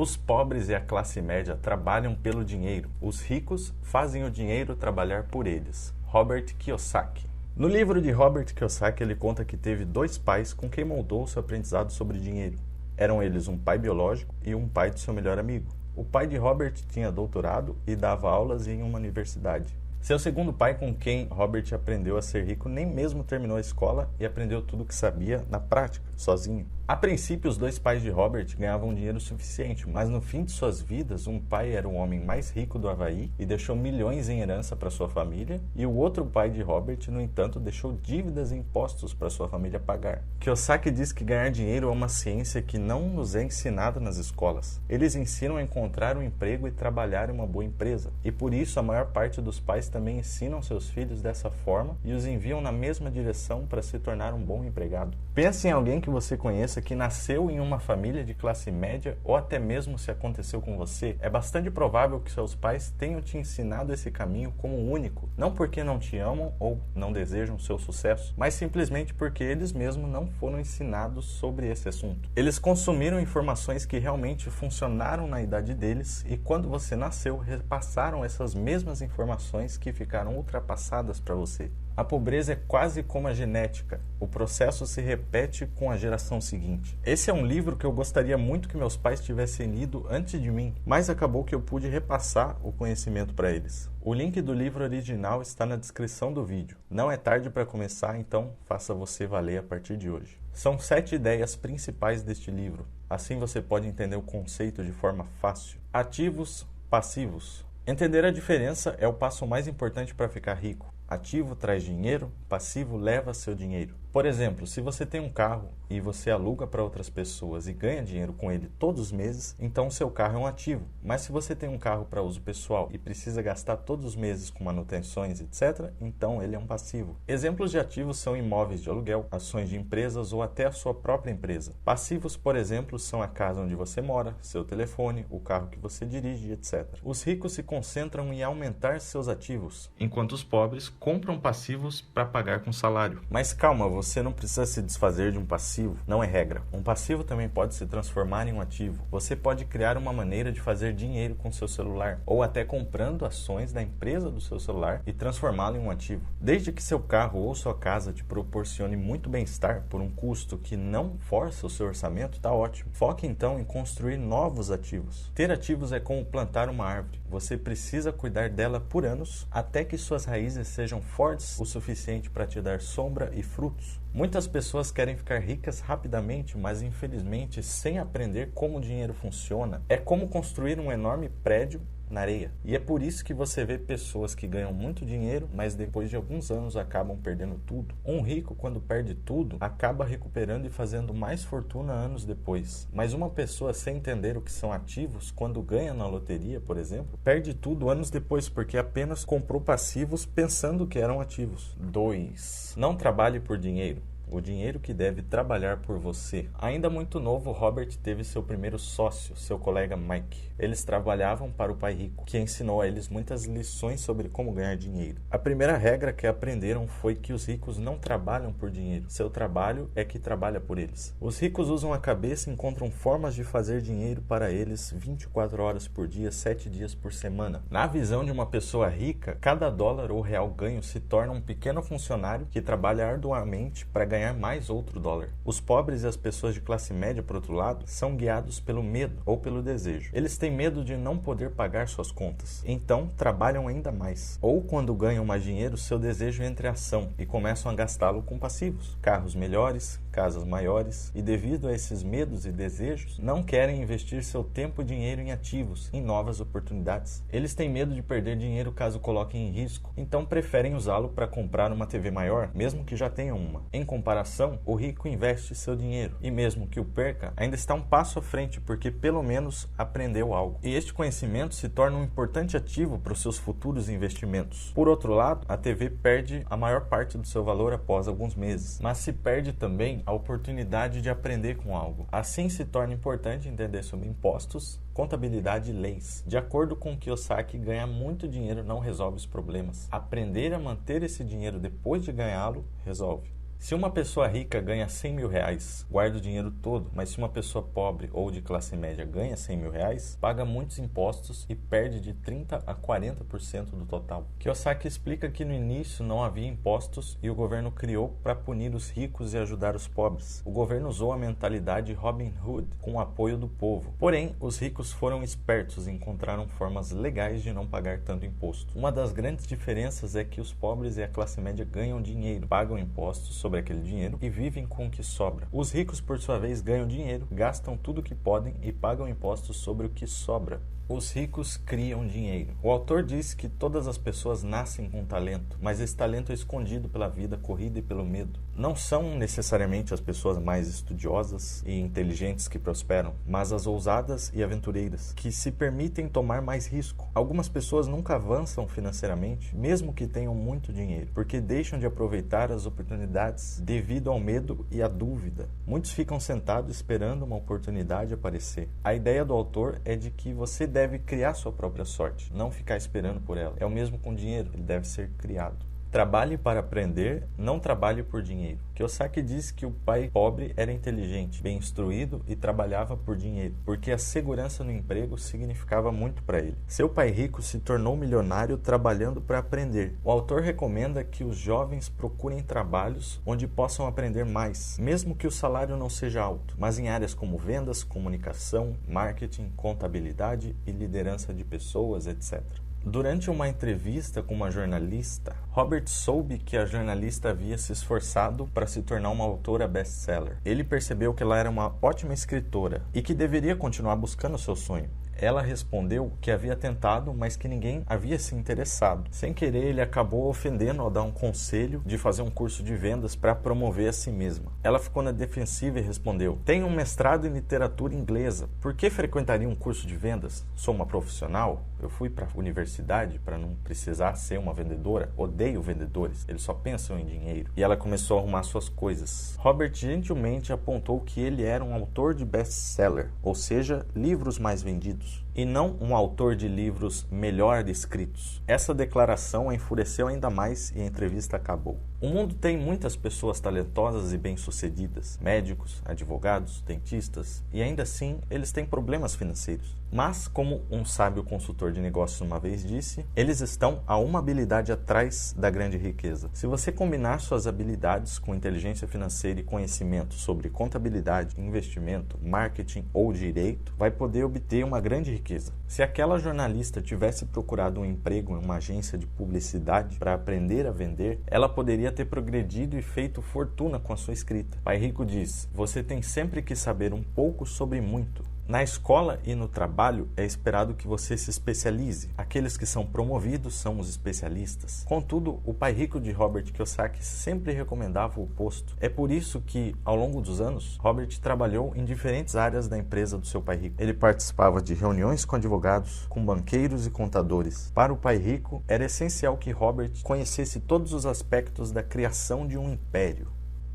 Os pobres e a classe média trabalham pelo dinheiro. Os ricos fazem o dinheiro trabalhar por eles. Robert Kiyosaki. No livro de Robert Kiyosaki, ele conta que teve dois pais com quem moldou seu aprendizado sobre dinheiro. Eram eles um pai biológico e um pai de seu melhor amigo. O pai de Robert tinha doutorado e dava aulas em uma universidade. Seu segundo pai, com quem Robert aprendeu a ser rico, nem mesmo terminou a escola e aprendeu tudo o que sabia na prática, sozinho. A princípio, os dois pais de Robert ganhavam dinheiro suficiente, mas no fim de suas vidas, um pai era o homem mais rico do Havaí e deixou milhões em herança para sua família, e o outro pai de Robert, no entanto, deixou dívidas e impostos para sua família pagar. Kiyosaki diz que ganhar dinheiro é uma ciência que não nos é ensinada nas escolas. Eles ensinam a encontrar um emprego e trabalhar em uma boa empresa, e por isso a maior parte dos pais também ensinam seus filhos dessa forma e os enviam na mesma direção para se tornar um bom empregado. Pense em alguém que você conheça que nasceu em uma família de classe média, ou até mesmo se aconteceu com você, é bastante provável que seus pais tenham te ensinado esse caminho como único, não porque não te amam ou não desejam seu sucesso, mas simplesmente porque eles mesmos não foram ensinados sobre esse assunto. Eles consumiram informações que realmente funcionaram na idade deles e quando você nasceu, repassaram essas mesmas informações que ficaram ultrapassadas para você. A pobreza é quase como a genética. O processo se repete com a geração seguinte. Esse é um livro que eu gostaria muito que meus pais tivessem lido antes de mim, mas acabou que eu pude repassar o conhecimento para eles. O link do livro original está na descrição do vídeo. Não é tarde para começar, então faça você valer a partir de hoje. São 7 ideias principais deste livro. Assim você pode entender o conceito de forma fácil. Ativos, passivos. Entender a diferença é o passo mais importante para ficar rico. Ativo traz dinheiro, passivo leva seu dinheiro. Por exemplo, se você tem um carro e você aluga para outras pessoas e ganha dinheiro com ele todos os meses, então o seu carro é um ativo. Mas se você tem um carro para uso pessoal e precisa gastar todos os meses com manutenções, etc., então ele é um passivo. Exemplos de ativos são imóveis de aluguel, ações de empresas ou até a sua própria empresa. Passivos, por exemplo, são a casa onde você mora, seu telefone, o carro que você dirige, etc. Os ricos se concentram em aumentar seus ativos, enquanto os pobres compram passivos para pagar com salário. Mas calma, você não precisa se desfazer de um passivo, não é regra. Um passivo também pode se transformar em um ativo. Você pode criar uma maneira de fazer dinheiro com seu celular, ou até comprando ações da empresa do seu celular e transformá-lo em um ativo. Desde que seu carro ou sua casa te proporcione muito bem-estar por um custo que não força o seu orçamento, está ótimo. Foque então em construir novos ativos. Ter ativos é como plantar uma árvore. Você precisa cuidar dela por anos até que suas raízes sejam fortes o suficiente para te dar sombra e frutos. Muitas pessoas querem ficar ricas rapidamente, mas infelizmente sem aprender como o dinheiro funciona. É como construir um enorme prédio na areia. E é por isso que você vê pessoas que ganham muito dinheiro, mas depois de alguns anos acabam perdendo tudo. Um rico, quando perde tudo, acaba recuperando e fazendo mais fortuna anos depois. Mas uma pessoa sem entender o que são ativos, quando ganha na loteria, por exemplo, perde tudo anos depois, porque apenas comprou passivos pensando que eram ativos. 2. Não trabalhe por dinheiro. O dinheiro que deve trabalhar por você. Ainda muito novo, Robert teve seu primeiro sócio, seu colega Mike. Eles trabalhavam para o pai rico, que ensinou a eles muitas lições sobre como ganhar dinheiro. A primeira regra que aprenderam foi que os ricos não trabalham por dinheiro. Seu trabalho é que trabalha por eles. Os ricos usam a cabeça e encontram formas de fazer dinheiro para eles 24 horas por dia, 7 dias por semana. Na visão de uma pessoa rica, cada dólar ou real ganho se torna um pequeno funcionário que trabalha arduamente para ganhar mais outro dólar. Os pobres e as pessoas de classe média, por outro lado, são guiados pelo medo ou pelo desejo. Eles têm medo de não poder pagar suas contas, então trabalham ainda mais. Ou quando ganham mais dinheiro, seu desejo entra em ação e começam a gastá-lo com passivos. Carros melhores, casas maiores, e devido a esses medos e desejos, não querem investir seu tempo e dinheiro em ativos, em novas oportunidades. Eles têm medo de perder dinheiro caso coloquem em risco, então preferem usá-lo para comprar uma TV maior, mesmo que já tenham uma. Em comparação, o rico investe seu dinheiro, e mesmo que o perca, ainda está um passo à frente, porque pelo menos aprendeu algo. E este conhecimento se torna um importante ativo para os seus futuros investimentos. Por outro lado, a TV perde a maior parte do seu valor após alguns meses, mas se perde também a oportunidade de aprender com algo. Assim se torna importante entender sobre impostos, contabilidade e leis. De acordo com Kiyosaki, ganhar muito dinheiro não resolve os problemas. Aprender a manter esse dinheiro depois de ganhá-lo resolve. Se uma pessoa rica ganha 100 mil reais, guarda o dinheiro todo, mas se uma pessoa pobre ou de classe média ganha 100 mil reais, paga muitos impostos e perde de 30% a 40% do total. Kiyosaki explica que no início não havia impostos e o governo criou para punir os ricos e ajudar os pobres. O governo usou a mentalidade Robin Hood com o apoio do povo. Porém, os ricos foram espertos e encontraram formas legais de não pagar tanto imposto. Uma das grandes diferenças é que os pobres e a classe média ganham dinheiro, pagam impostos sobre aquele dinheiro e vivem com o que sobra. Os ricos, por sua vez, ganham dinheiro, gastam tudo o que podem e pagam impostos sobre o que sobra. Os ricos criam dinheiro. O autor diz que todas as pessoas nascem com talento, mas esse talento é escondido pela vida corrida e pelo medo. Não são necessariamente as pessoas mais estudiosas e inteligentes que prosperam, mas as ousadas e aventureiras, que se permitem tomar mais risco. Algumas pessoas nunca avançam financeiramente, mesmo que tenham muito dinheiro, porque deixam de aproveitar as oportunidades devido ao medo e à dúvida. Muitos ficam sentados esperando uma oportunidade aparecer. A ideia do autor é de que você deve criar sua própria sorte, não ficar esperando por ela. É o mesmo com dinheiro, ele deve ser criado. Trabalhe para aprender, não trabalhe por dinheiro. Kiyosaki diz que o pai pobre era inteligente, bem instruído e trabalhava por dinheiro, porque a segurança no emprego significava muito para ele. Seu pai rico se tornou milionário trabalhando para aprender. O autor recomenda que os jovens procurem trabalhos onde possam aprender mais, mesmo que o salário não seja alto, mas em áreas como vendas, comunicação, marketing, contabilidade e liderança de pessoas, etc. Durante uma entrevista com uma jornalista, Robert soube que a jornalista havia se esforçado para se tornar uma autora best-seller. Ele percebeu que ela era uma ótima escritora e que deveria continuar buscando seu sonho. Ela respondeu que havia tentado, mas que ninguém havia se interessado. Sem querer, ele acabou ofendendo ao dar um conselho de fazer um curso de vendas para promover a si mesma. Ela ficou na defensiva e respondeu: "Tenho um mestrado em literatura inglesa. Por que frequentaria um curso de vendas? Sou uma profissional. Eu fui para a universidade para não precisar ser uma vendedora. Odeio vendedores. Eles só pensam em dinheiro." E ela começou a arrumar suas coisas. Robert gentilmente apontou que ele era um autor de best-seller, ou seja, livros mais vendidos, e não um autor de livros melhor escritos. Essa declaração a enfureceu ainda mais e a entrevista acabou. O mundo tem muitas pessoas talentosas e bem-sucedidas, médicos, advogados, dentistas, e ainda assim eles têm problemas financeiros. Mas, como um sábio consultor de negócios uma vez disse, eles estão a uma habilidade atrás da grande riqueza. Se você combinar suas habilidades com inteligência financeira e conhecimento sobre contabilidade, investimento, marketing ou direito, vai poder obter uma grande riqueza. Se aquela jornalista tivesse procurado um emprego em uma agência de publicidade para aprender a vender, ela poderia ter progredido e feito fortuna com a sua escrita. Pai Rico diz: "Você tem sempre que saber um pouco sobre muito." Na escola e no trabalho é esperado que você se especialize. Aqueles que são promovidos são os especialistas. Contudo, o pai rico de Robert Kiyosaki sempre recomendava o oposto. É por isso que, ao longo dos anos, Robert trabalhou em diferentes áreas da empresa do seu pai rico. Ele participava de reuniões com advogados, com banqueiros e contadores. Para o pai rico, era essencial que Robert conhecesse todos os aspectos da criação de um império.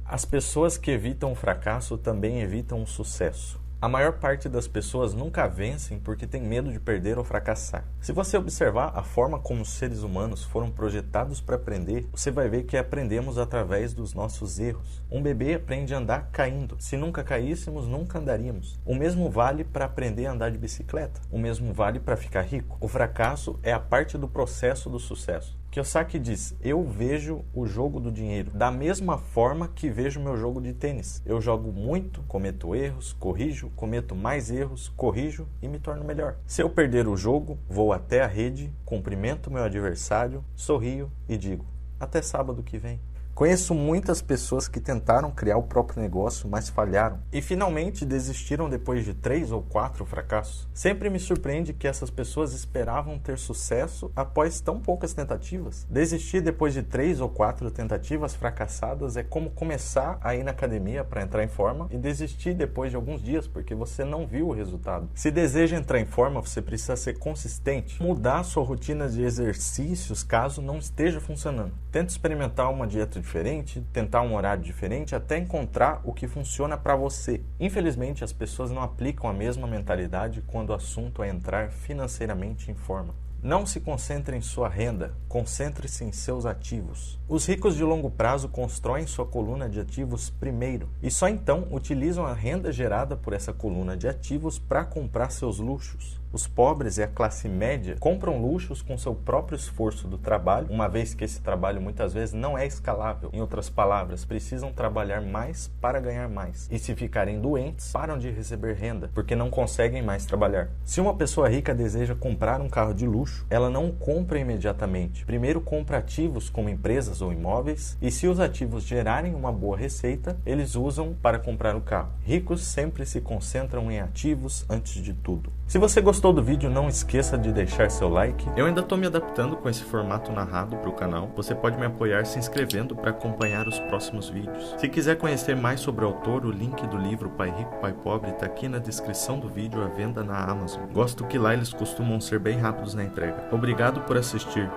As pessoas que evitam o fracasso também evitam o sucesso. A maior parte das pessoas nunca vencem porque tem medo de perder ou fracassar. Se você observar a forma como os seres humanos foram projetados para aprender, você vai ver que aprendemos através dos nossos erros. Um bebê aprende a andar caindo. Se nunca caíssemos, nunca andaríamos. O mesmo vale para aprender a andar de bicicleta. O mesmo vale para ficar rico. O fracasso é a parte do processo do sucesso. Kiyosaki diz: "Eu vejo o jogo do dinheiro da mesma forma que vejo meu jogo de tênis. Eu jogo muito, cometo erros, corrijo, cometo mais erros, corrijo e me torno melhor. Se eu perder o jogo, vou até a rede, cumprimento meu adversário, sorrio e digo: até sábado que vem." Conheço muitas pessoas que tentaram criar o próprio negócio, mas falharam. E finalmente desistiram depois de 3 ou 4 fracassos. Sempre me surpreende que essas pessoas esperavam ter sucesso após tão poucas tentativas. Desistir depois de 3 ou 4 tentativas fracassadas é como começar a ir na academia para entrar em forma e desistir depois de alguns dias porque você não viu o resultado. Se deseja entrar em forma, você precisa ser consistente. Mudar sua rotina de exercícios caso não esteja funcionando. Tente experimentar uma dieta diferente, tentar um horário diferente, até encontrar o que funciona para você. Infelizmente, as pessoas não aplicam a mesma mentalidade quando o assunto é entrar financeiramente em forma. Não se concentre em sua renda, concentre-se em seus ativos. Os ricos de longo prazo constroem sua coluna de ativos primeiro e só então utilizam a renda gerada por essa coluna de ativos para comprar seus luxos. Os pobres e a classe média compram luxos com seu próprio esforço do trabalho, uma vez que esse trabalho muitas vezes não é escalável. Em outras palavras, precisam trabalhar mais para ganhar mais. E se ficarem doentes, param de receber renda, porque não conseguem mais trabalhar. Se uma pessoa rica deseja comprar um carro de luxo, ela não o compra imediatamente. Primeiro compra ativos como empresas ou imóveis, e se os ativos gerarem uma boa receita, eles usam para comprar o carro. Ricos sempre se concentram em ativos antes de tudo. Se você gostou do vídeo, não esqueça de deixar seu like. Eu ainda estou me adaptando com esse formato narrado para o canal. Você pode me apoiar se inscrevendo para acompanhar os próximos vídeos. Se quiser conhecer mais sobre o autor, o link do livro Pai Rico, Pai Pobre está aqui na descrição do vídeo à venda na Amazon. Gosto que lá eles costumam ser bem rápidos na entrega. Obrigado por assistir.